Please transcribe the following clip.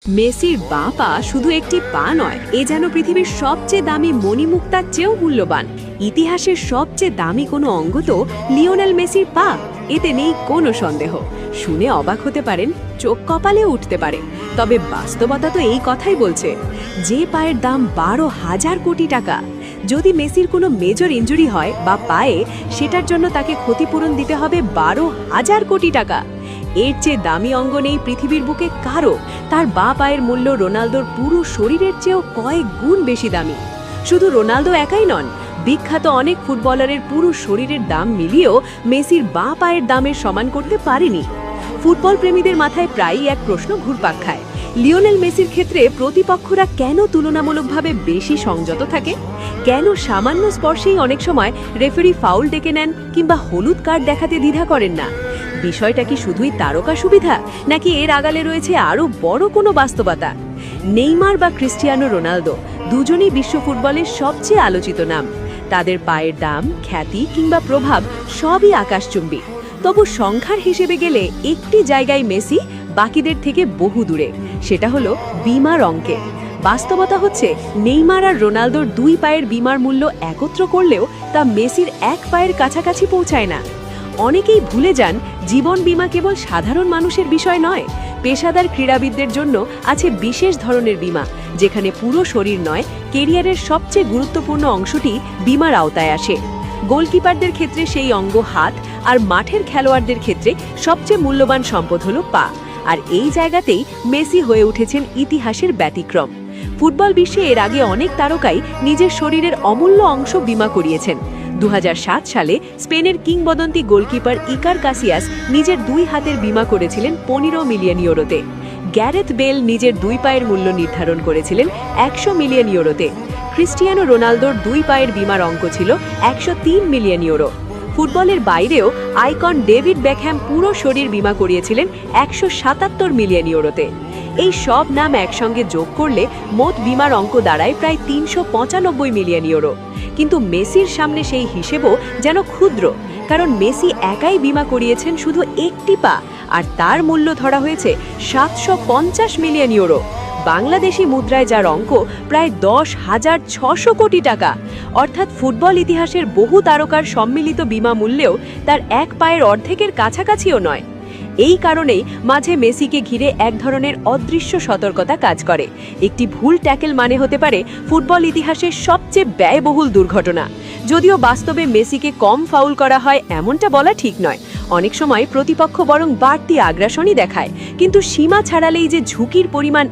মেসির বাঁ পা শুধু একটি পা নয়, এ যেন পৃথিবীর সবচেয়ে দামি মণিমুক্তার চেয়েও মূল্যবান। ইতিহাসের সবচেয়ে দামি কোনো অঙ্গ তো লিওনেল মেসির পা, এতে নেই কোনো সন্দেহ। শুনে অবাক হতে পারেন, চোখ কপালে উঠতে পারে, তবে বাস্তবতা তো এই কথাই বলছে। যে পায়ের দাম 12,000 কোটি টাকা। যদি মেসির কোনো মেজর ইনজুরি হয় বা পায়ে, সেটার জন্য তাকে ক্ষতিপূরণ দিতে হবে 12,000 কোটি টাকা। এর চেয়ে দামি অঙ্গ নেই পৃথিবীর বুকে কারো। তার বাঁ পায়ের মূল্য রোনালদোর পুরো শরীরের চেয়েও কয়েক গুণ বেশি দামি। শুধু রোনালদো একাই নন, বিখ্যাত অনেক ফুটবলারের পুরো শরীরের দাম মিলিয়েও মেসির বাঁ পায়ের দামের সমান করতে পারেনি। ফুটবল প্রেমীদের মাথায় প্রায়ই এক প্রশ্ন ঘুরপাক খায়, লিওনেল মেসির ক্ষেত্রে প্রতিপক্ষরা কেন তুলনামূলকভাবে বেশি সংযত থাকে? কেন সামান্য স্পর্শেই অনেক সময় রেফারি ফাউল ডেকে নেন কিংবা হলুদ কার্ড দেখাতে দ্বিধা করেন না? বিষয়টা কি শুধুই তারকা সুবিধা, নাকি এর আগালে রয়েছে আরও বড় কোনো বাস্তবতা? নেইমার বা ক্রিস্টিয়ানো রোনালদো দুজনেই বিশ্ব ফুটবলের সবচেয়ে আলোচিত নাম। তাদের পায়ের দাম, খ্যাতি কিংবা প্রভাব সবই আকাশচুম্বী। তবু সংখ্যার হিসেবে গেলে একটি জায়গায় মেসি বাকিদের থেকে বহু দূরে, সেটা হলো বিমার অঙ্কে। বাস্তবতা হচ্ছে, নেইমার আর রোনালদোর দুই পায়ের বিমার মূল্য একত্র করলেও তা মেসির এক পায়ের কাছাকাছি পৌঁছায় না। অনেকেই ভুলে যান, জীবন বীমা কেবল সাধারণ মানুষের বিষয় নয়। পেশাদার ক্রীড়াবিদদের জন্য আছে বিশেষ ধরনের বীমা, যেখানে পুরো শরীর নয়, কেরিয়ারের সবচেয়ে গুরুত্বপূর্ণ অংশটি বীমার আওতায় আসে। গোলকিপারদের ক্ষেত্রে সেই অঙ্গ হাত, আর মাঠের খেলোয়াড়দের ক্ষেত্রে সবচেয়ে মূল্যবান সম্পদ হলো পা। আর এই জায়গাতেই মেসি হয়ে উঠেছেন ইতিহাসের ব্যতিক্রম। ফুটবল বিশ্বে এর আগে অনেক তারকাই নিজের শরীরের অমূল্য অংশ বীমা করিয়েছেন। 2007 সালে স্পেনের কিংবদন্তি গোলকিপার ইকার কাসিয়াস নিজের দুই হাতের বীমা করেছিলেন 15 মিলিয়ন ইউরোতে। গ্যারেথ বেল নিজের দুই পায়ের মূল্য নির্ধারণ করেছিলেন 100 মিলিয়ন ইউরোতে। ক্রিস্টিয়ানো রোনালদোর দুই পায়ের বীমার অঙ্ক ছিল 103 মিলিয়ন ইউরো। ফুটবলের বাইরেও আইকন ডেভিড বেকহ্যাম পুরো শরীর বীমা করিয়েছিলেন 177 মিলিয়ন ইউরোতে। এই সব নাম একসঙ্গে যোগ করলে মোট বীমার অঙ্ক দাঁড়ায় প্রায় 395 মিলিয়ন ইউরো। কিন্তু মেসির সামনে সেই হিসেবও যেন ক্ষুদ্র, কারণ মেসি একাই বীমা করিয়েছেন শুধু একটি পা, আর তার মূল্য ধরা হয়েছে 750 মিলিয়ন ইউরো। বাংলাদেশি মুদ্রায় যার অঙ্ক প্রায় 10,600 কোটি টাকা। অর্থাৎ ফুটবল ইতিহাসের বহু তারকার সম্মিলিত বীমা মূল্যেও তার এক পায়ের অর্ধেকের কাছাকাছিও নয়। এই কারণেই মাঝে মেসিকে ঘিরে এক ধরনের অদৃশ্য সতর্কতা কাজ করে। একটি ভুল ট্যাকেল মানে হতে পারে ফুটবল ইতিহাসের সবচেয়ে ব্যয়বহুল দুর্ঘটনা। যদিও বাস্তবে মেসিকে কম ফাউল করা হয় এমনটা বলা ঠিক নয়। অনেক সময় প্রতিপক্ষ বরং বাড়তি আগ্রাসনই দেখায়, কিন্তু সীমা ছাড়ালেই যে ঝুঁকির পরিমাণ